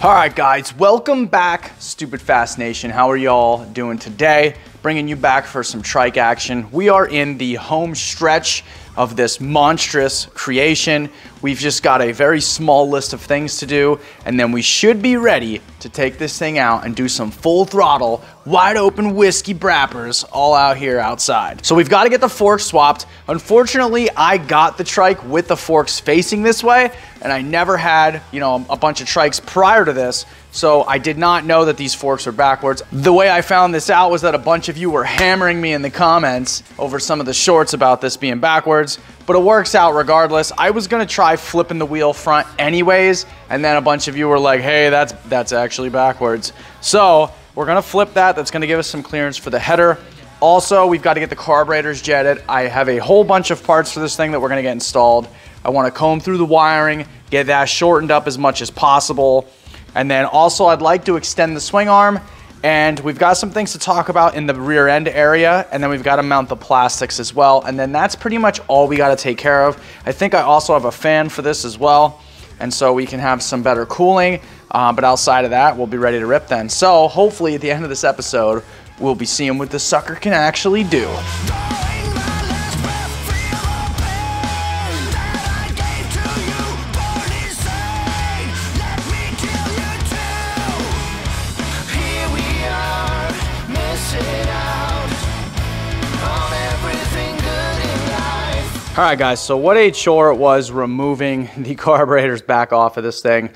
All right, guys, welcome back, Stupid Fast Nation. How are y'all doing today? Bringing you back for some trike action. We are in the home stretch of this monstrous creation. We've just got a very small list of things to do, and then we should be ready to take this thing out and do some full throttle, wide open whiskey brappers all out here outside. So we've got to get the forks swapped. Unfortunately, I got the trike with the forks facing this way, and I never had, a bunch of trikes prior to this, so I did not know that these forks were backwards. The way I found this out was that a bunch of you were hammering me in the comments over some of the shorts about this being backwards, but it works out regardless. I was gonna try flipping the wheel front anyways, and then a bunch of you were like, hey, that's actually backwards. So we're gonna flip that. That's gonna give us some clearance for the header. Also, we've got to get the carburetors jetted. I have a whole bunch of parts for this thing that we're gonna get installed. I wanna comb through the wiring, get that shortened up as much as possible. And then also I'd like to extend the swing arm, and we've got some things to talk about in the rear end area, and then we've got to mount the plastics as well. And then that's pretty much all we got to take care of. I think I also have a fan for this as well, and so we can have some better cooling. But outside of that, we'll be ready to rip then. So hopefully at the end of this episode, we'll be seeing what the sucker can actually do. All right, guys, so what a chore it was removing the carburetors back off of this thing.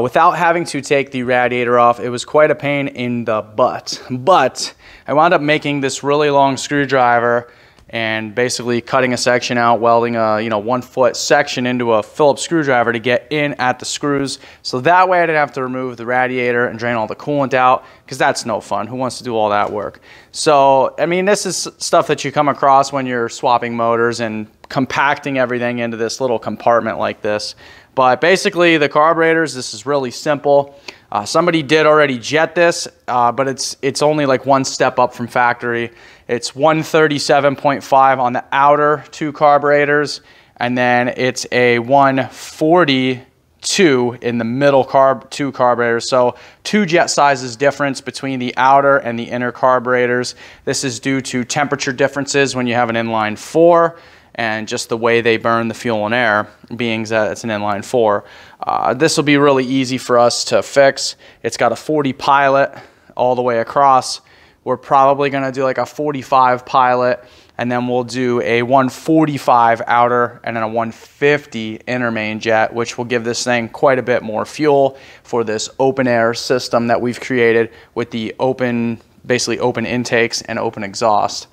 Without having to take the radiator off, it was quite a pain in the butt. But I wound up making this really long screwdriver and basically cutting a section out, welding a 1 foot section into a Phillips screwdriver to get in at the screws. So that way I didn't have to remove the radiator and drain all the coolant out, because that's no fun. Who wants to do all that work? So, I mean, this is stuff that you come across when you're swapping motors and compacting everything into this little compartment like this. But basically the carburetors, this is really simple. Somebody did already jet this, but it's only like one step up from factory. It's 137.5 on the outer two carburetors, and then it's a 142 in the middle two carburetors. So 2 jet sizes difference between the outer and the inner carburetors. This is due to temperature differences when you have an inline 4, and just the way they burn the fuel and air, being that it's an inline 4. This will be really easy for us to fix. It's got a 40 pilot all the way across. We're probably gonna do like a 45 pilot, and then we'll do a 145 outer and then a 150 inner main jet, which will give this thing quite a bit more fuel for this open air system that we've created with the basically open intakes and open exhaust.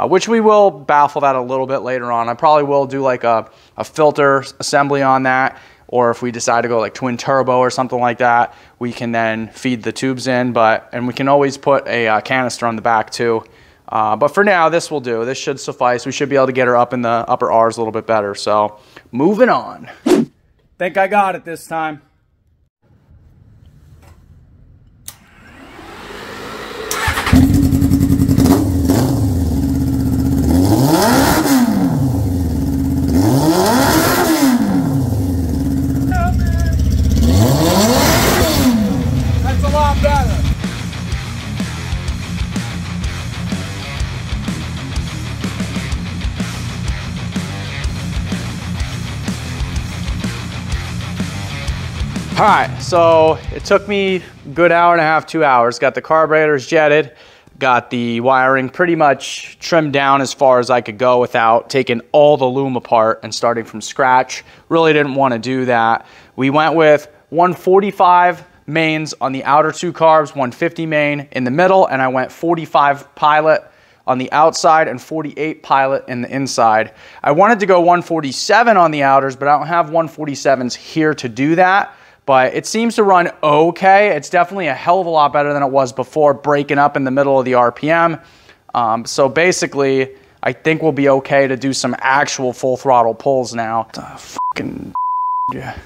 Which we will baffle that a little bit later on. I probably will do like a filter assembly on that, or if we decide to go like twin turbo or something like that, we can then feed the tubes in, and we can always put a canister on the back too. But for now, this will do. This should suffice. We should be able to get her up in the upper R's a little bit better. So moving on. Think I got it this time. All right, so it took me a good hour and a half, 2 hours. Got the carburetors jetted, got the wiring pretty much trimmed down as far as I could go without taking all the loom apart and starting from scratch. Really didn't want to do that. We went with 145 mains on the outer 2 carbs, 150 main in the middle, and I went 45 pilot on the outside and 48 pilot in the inside. I wanted to go 147 on the outers, but I don't have 147s here to do that. But it seems to run okay. It's definitely a hell of a lot better than it was before, breaking up in the middle of the RPM. So basically, I think we'll be okay to do some actual full throttle pulls now. Yeah.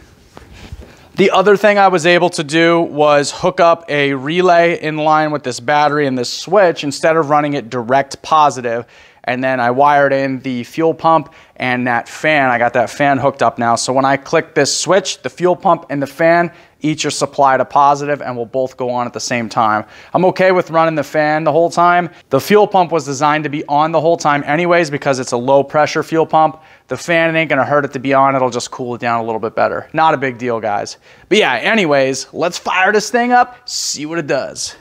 The other thing I was able to do was hook up a relay in line with this battery and this switch instead of running it direct positive. and then I wired in the fuel pump and that fan. I got that fan hooked up now. So when I click this switch, the fuel pump and the fan each are supplied a positive and will both go on at the same time. I'm okay with running the fan the whole time. The fuel pump was designed to be on the whole time anyways because it's a low pressure fuel pump. The fan ain't gonna hurt it to be on. It'll just cool it down a little bit better. Not a big deal, guys. But yeah, anyways, let's fire this thing up, see what it does.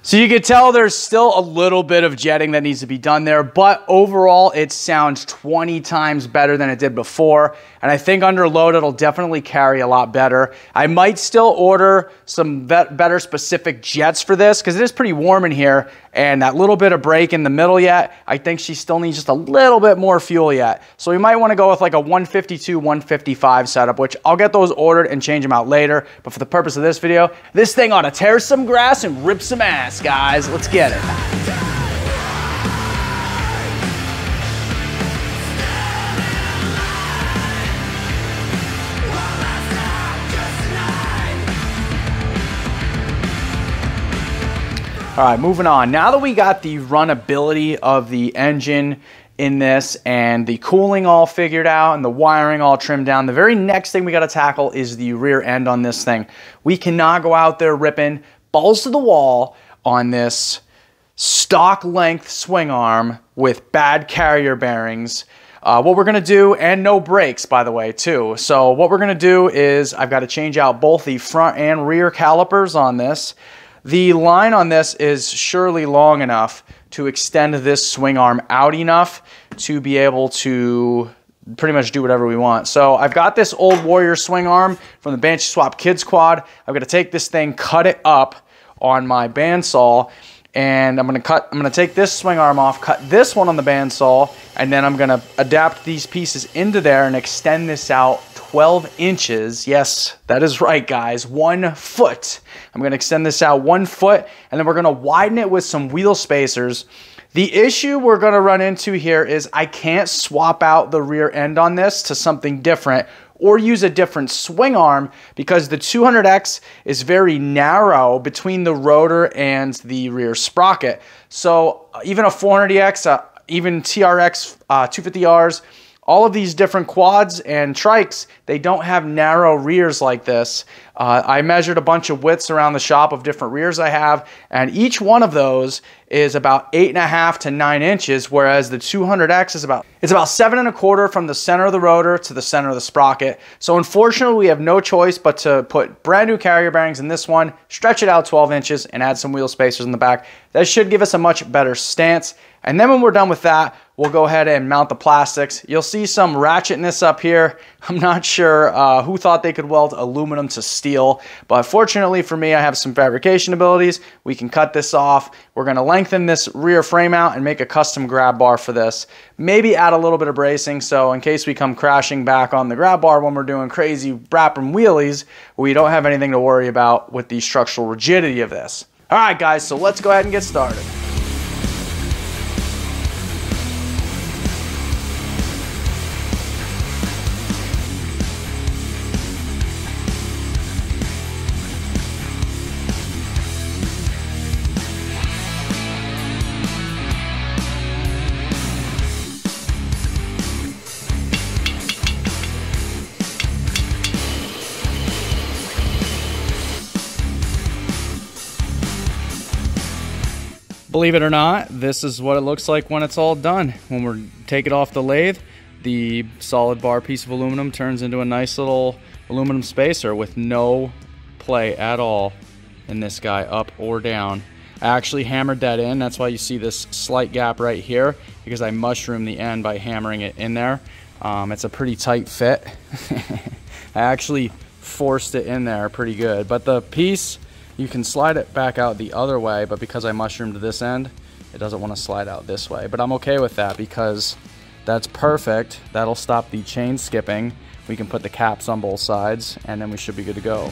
So you can tell there's still a little bit of jetting that needs to be done there, but overall it sounds 20 times better than it did before. And I think under load, it'll definitely carry a lot better. I might still order some better specific jets for this because it is pretty warm in here. And that little bit of break in the middle yet, I think she still needs just a little bit more fuel yet. So we might want to go with like a 152, 155 setup, which I'll get those ordered and change them out later. But for the purpose of this video, this thing ought to tear some grass and rip some ass, guys. Let's get it. All right, moving on. Now that we got the runnability of the engine in this and the cooling all figured out and the wiring all trimmed down, the very next thing we got to tackle is the rear end on this thing. We cannot go out there ripping balls to the wall on this stock length swing arm with bad carrier bearings. What we're gonna do, and no brakes by the way too. So what we're gonna do is I've got to change out both the front and rear calipers on this. The line on this is surely long enough to extend this swing arm out enough to be able to pretty much do whatever we want. So I've got this old Warrior swing arm from the Banshee Swap Kids Quad. I'm gonna take this thing, cut it up on my bandsaw, and I'm gonna take this swing arm off, cut this one on the bandsaw, and then I'm gonna adapt these pieces into there and extend this out 12 inches. Yes, that is right, guys, 1 foot. I'm gonna extend this out 1 foot, and then we're gonna widen it with some wheel spacers. The issue we're gonna run into here is I can't swap out the rear end on this to something different or use a different swing arm because the 200X is very narrow between the rotor and the rear sprocket. So even a 400EX, even TRX 250Rs, all of these different quads and trikes, they don't have narrow rears like this. I measured a bunch of widths around the shop of different rears I have, and each one of those is about 8.5 to 9 inches, whereas the 200X is about 7.25 from the center of the rotor to the center of the sprocket. So unfortunately, we have no choice but to put brand new carrier bearings in this one, stretch it out 12 inches, and add some wheel spacers in the back. That should give us a much better stance. And then when we're done with that, we'll go ahead and mount the plastics. You'll see some ratchetness up here. I'm not sure who thought they could weld aluminum to steel, but fortunately for me, I have some fabrication abilities. We can cut this off. We're gonna lengthen this rear frame out and make a custom grab bar for this. Maybe add a little bit of bracing, so in case we come crashing back on the grab bar when we're doing crazy wrapping wheelies, we don't have anything to worry about with the structural rigidity of this. All right, guys, so let's go ahead and get started. Believe it or not, this is what it looks like when it's all done. When we take it off the lathe, the solid bar piece of aluminum turns into a nice little aluminum spacer with no play at all in this guy, up or down. I actually hammered that in. That's why you see this slight gap right here, because I mushroomed the end by hammering it in there. It's a pretty tight fit. I actually forced it in there pretty good, but the piece, you can slide it back out the other way, but because I mushroomed this end, it doesn't want to slide out this way. But I'm okay with that because That's perfect. That'll stop the chain skipping. We can put the caps on both sides, and then we should be good to go.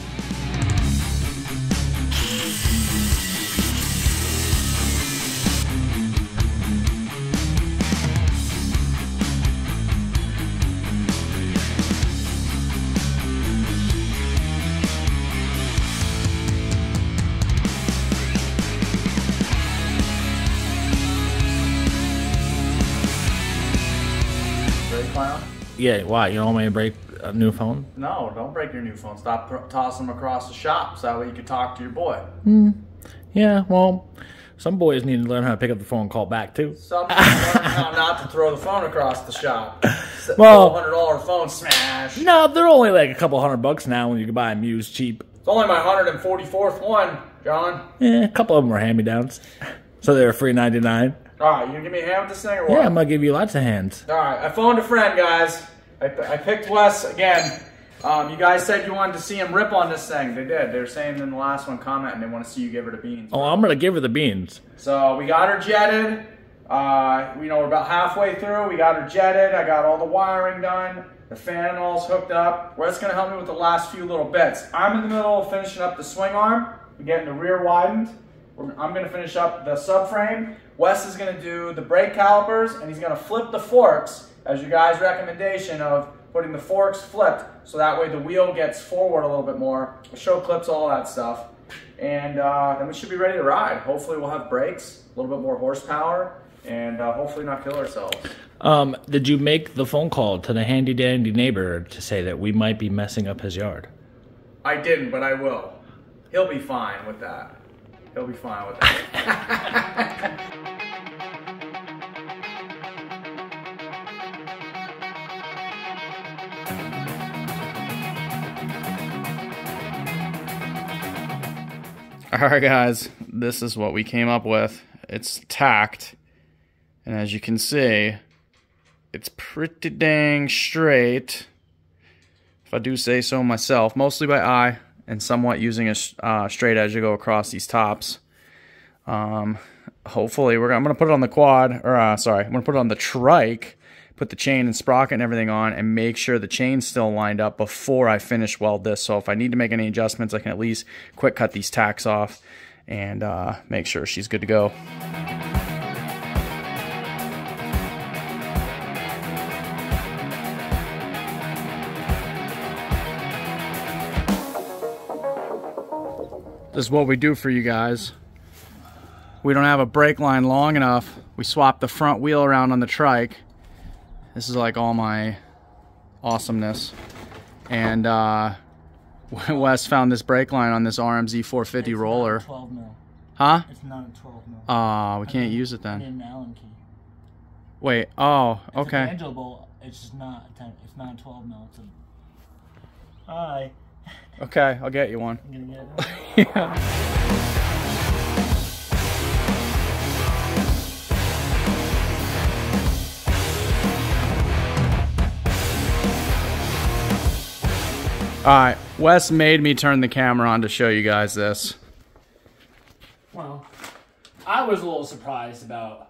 Yeah, why? You don't want me to break a new phone? No, don't break your new phone. Stop tossing them across the shop so that way you can talk to your boy. Yeah, well, some boys need to learn how to pick up the phone and call back too. Some boys learn how not to throw the phone across the shop. Well, $100 phone smash. No, they're only like a couple $100 now when you can buy them used cheap. It's only my 144th one, John. Yeah, a couple of them were hand-me-downs. So they were $3.99. All right, you gonna give me a hand with this thing or what? Yeah, I'm gonna give you lots of hands. All right, I phoned a friend, guys. I picked Wes again. You guys said you wanted to see him rip on this thing. They did. They were saying in the last one comment, and they want to see you give her the beans. Oh, I'm gonna give her the beans. So we got her jetted. We're about halfway through. We got her jetted. I got all the wiring done. The fan and all's hooked up. Wes gonna help me with the last few little bits. I'm in the middle of finishing up the swing arm. We're getting the rear widened. I'm gonna finish up the subframe. Wes is gonna do the brake calipers, and he's gonna flip the forks as your guys' recommendation of putting the forks flipped, so that way the wheel gets forward a little bit more. Show clips, all that stuff. And then we should be ready to ride. Hopefully we'll have brakes, a little bit more horsepower, and hopefully not kill ourselves. Did you make the phone call to the handy-dandy neighbor to say that we might be messing up his yard? I didn't, but I will. He'll be fine with that. He'll be fine with that. Alright guys, this is what we came up with. It's tacked, and as you can see, it's pretty dang straight, if I do say so myself, mostly by eye, and somewhat using a straight edge to go across these tops. Hopefully, I'm going to put it on the quad, or sorry, I'm going to put it on the trike, put the chain and sprocket and everything on, and make sure the chain's still lined up before I finish weld this. So if I need to make any adjustments, I can at least quick cut these tacks off and make sure she's good to go. This is what we do for you guys. We don't have a brake line long enough. We swap the front wheel around on the trike. This is like all my awesomeness. And Wes found this brake line on this RMZ 450 roller. It's not 12 mil. Huh? It's not a 12 mil. We can't use it I then. need an Allen key. Wait, oh, okay. It's a banjo bolt. It's just not a 10, it's not a 12 mil. It's a... Hi. Okay, I'll get you one. I'm gonna get it. Yeah. Alright, Wes made me turn the camera on to show you guys this. Well, I was a little surprised about...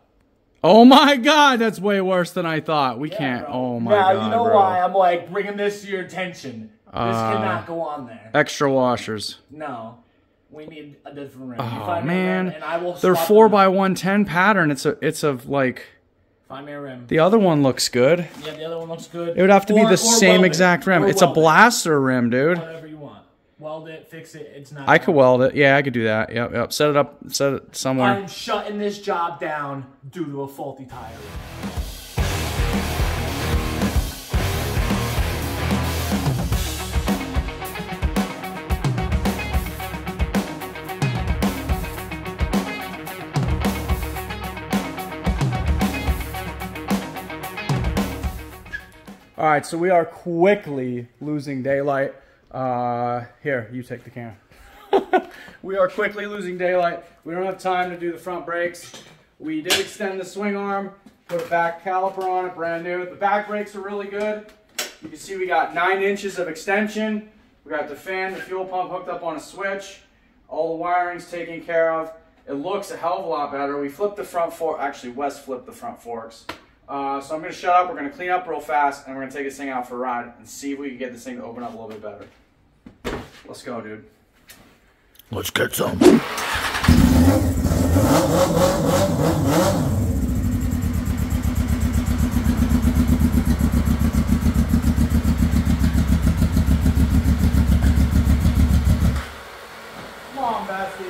Oh my god, that's way worse than I thought. We can't, bro. oh my god, you know bro. why I'm like bringing this to your attention. This cannot go on there. Extra washers. No. We need a different rim. Oh man, and I will they're 4x110 pattern. It's a like... Find me a rim. The other one looks good. Yeah, the other one looks good. It would have to be the same exact rim. It's a blaster rim, dude. Whatever you want. Weld it, fix it. It's not. I could weld it. Yeah, I could do that. Yep. Set it up. Set it somewhere. I'm shutting this job down due to a faulty tire. All right, so we are quickly losing daylight. Here, you take the camera. We are quickly losing daylight. We don't have time to do the front brakes. We did extend the swing arm, put a back caliper on it, brand new. The back brakes are really good. You can see we got 9 inches of extension. We got the fan, the fuel pump hooked up on a switch. All the wiring's taken care of. It looks a hell of a lot better. We flipped the front fork. Actually, Wes flipped the front forks. So I'm going to shut up, we're going to clean up real fast, and we're going to take this thing out for a ride and see if we can get this thing to open up a little bit better. Let's go, dude. Let's get some. Come on, Bessie.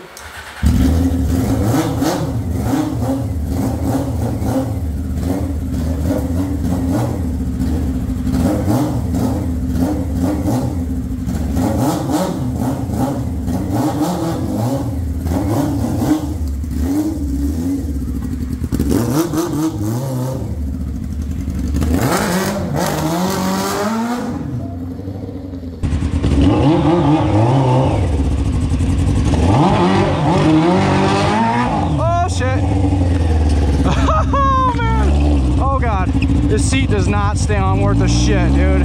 This seat does not stay on worth a shit, dude.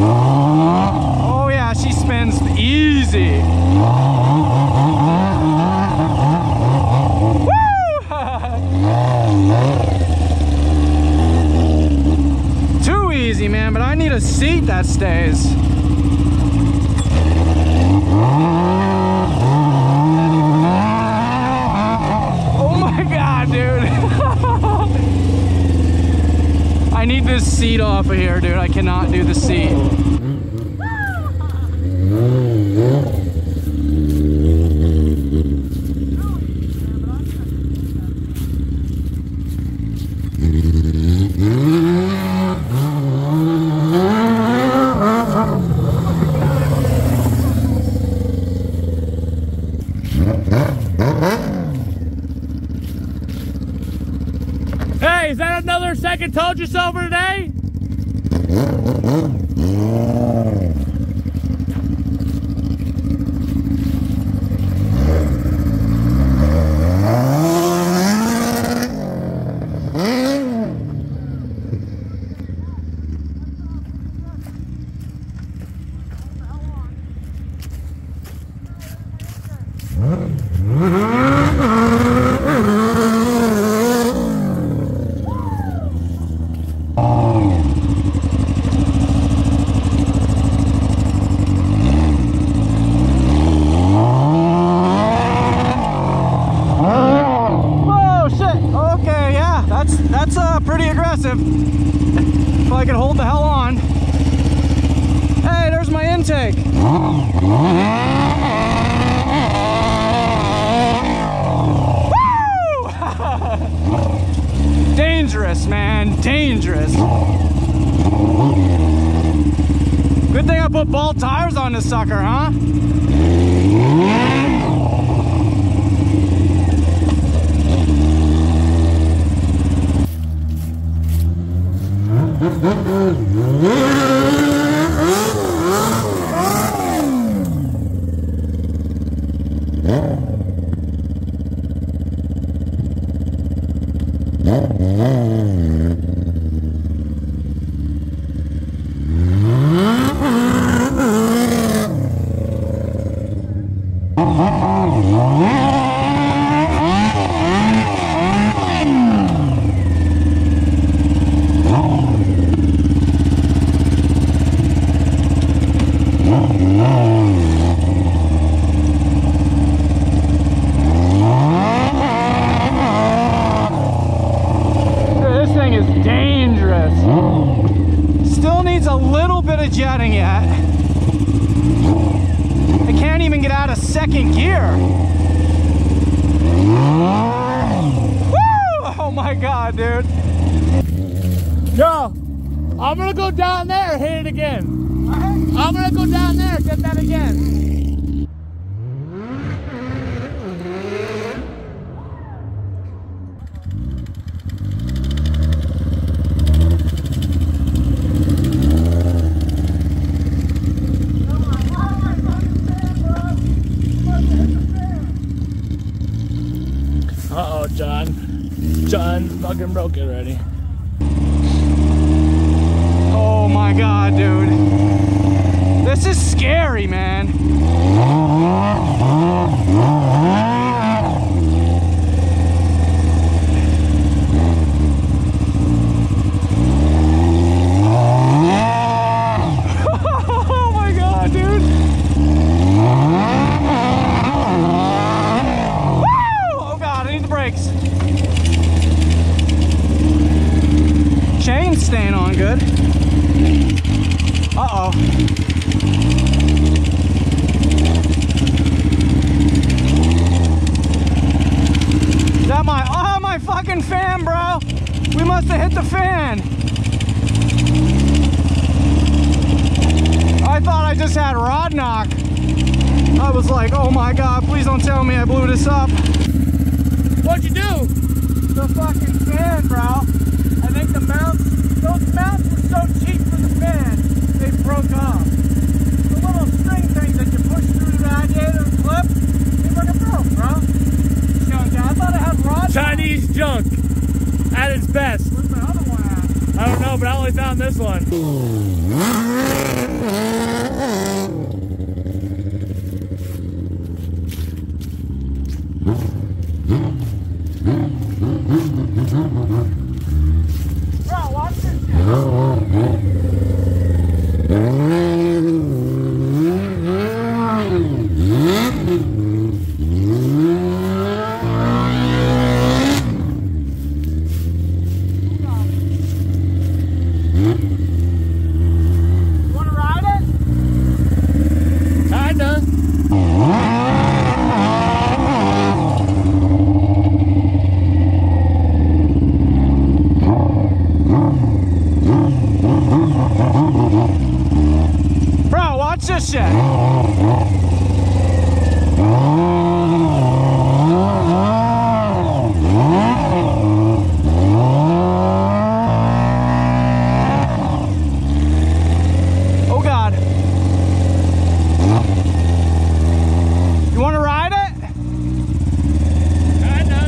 Oh yeah, she spins easy. Woo! Too easy, man, but I need a seat that stays. Oh my god, dude. I need this seat off of here, dude. I cannot do the seat. Hey, is that another second told you so for today? That's pretty aggressive. If I could hold the hell on. Hey, there's my intake. Woo! Dangerous, man, dangerous. Good thing I put ball tires on this sucker, huh? Still needs a little bit of jetting yet. I can't even get out of second gear. Woo! Oh my god, dude. Yo, I'm gonna go down there and hit it again. I'm gonna go down there and get that again. Uh-oh, John fucking broke it already. Oh my god, dude. This is scary, man. staying on good. Uh-oh. Is that my fucking fan, bro? We must have hit the fan. I thought I just had rod knock. I was like, oh my God, please don't tell me I blew this up. What'd you do? The fucking fan, bro. I think the mounts, those mounts were so cheap for the fan, they broke off. The little string things that you push through the radiator and clip, they fucking broke, bro. Junk. I thought I had rod. Chinese junk at its best. Where's my other one at? I don't know, but I only found this one. Bro, watch this shit. This shit. Oh God. You want to ride it? Kinda.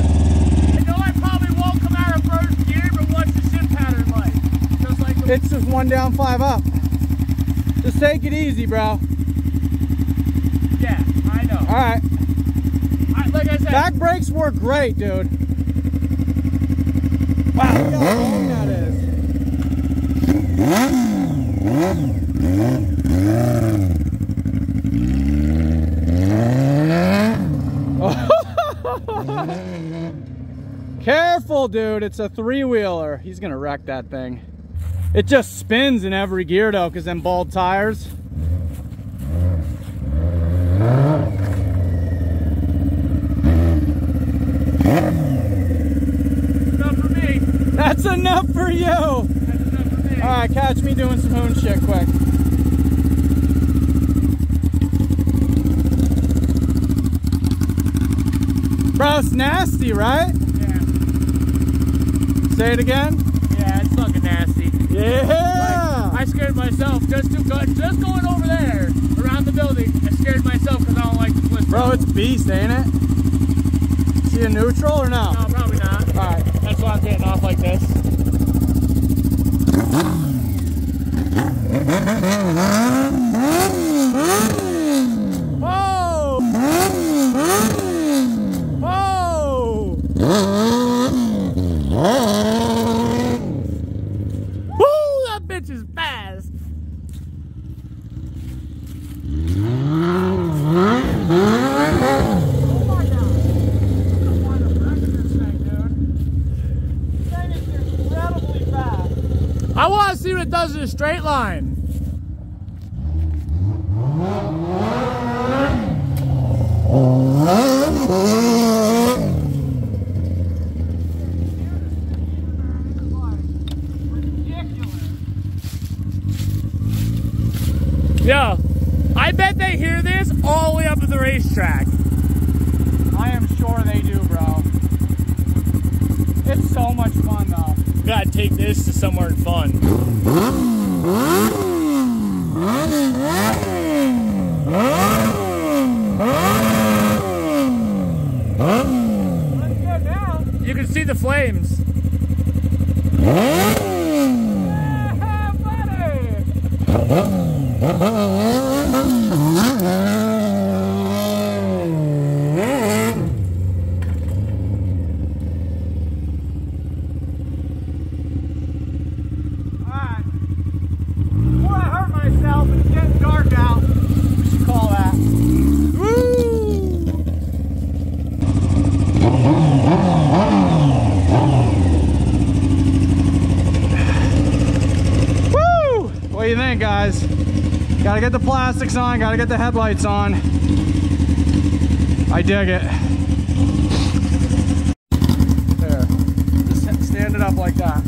I know I probably won't come out of first gear, but what's the shift pattern like? Just like it's just 1 down, 5 up. Just take it easy, bro. Yeah, I know. All right. Like I said, back brakes work great, dude. Wow, look how long that is. Careful, dude. It's a 3-wheeler. He's gonna wreck that thing. It just spins in every gear though, because them bald tires. enough for me. That's enough for you. That's enough for me. All right, catch me doing some hoon shit quick. Bro, it's nasty, right? Yeah. Say it again. Yeah, it's fucking nasty. Yeah. Like, I scared myself just going over there around the building. I scared myself because I don't like the twist. Bro, it's beast, ain't it? See a neutral or no? No, probably not. All right. That's why I'm getting off like this. Oh! Oh! Woo! That bitch is fast. I want to see what it does in a straight line. Yo, I bet they hear this all the way up to the racetrack. I am sure they do, bro. It's so much fun, though. Gotta take this to somewhere fun. Let's get down. You can see the flames. Yeah, buddy. saying, guys. Gotta get the plastics on, gotta get the headlights on. I dig it. There. Just stand it up like that.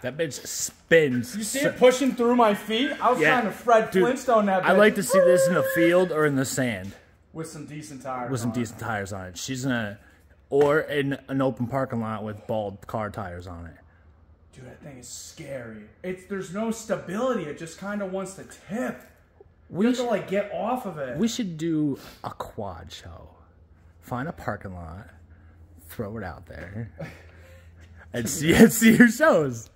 That bitch spins. You see it pushing through my feet? I was trying to Fred Flintstone that bitch. I'd like to see this in the field or in the sand. With some decent tires. With some decent tires on it. She's gonna, or in an open parking lot with bald car tires on it. Dude, that thing is scary. There's no stability. It just kind of wants to tip. We have to like get off of it. We should do a quad show. Find a parking lot, throw it out there, and see your shows.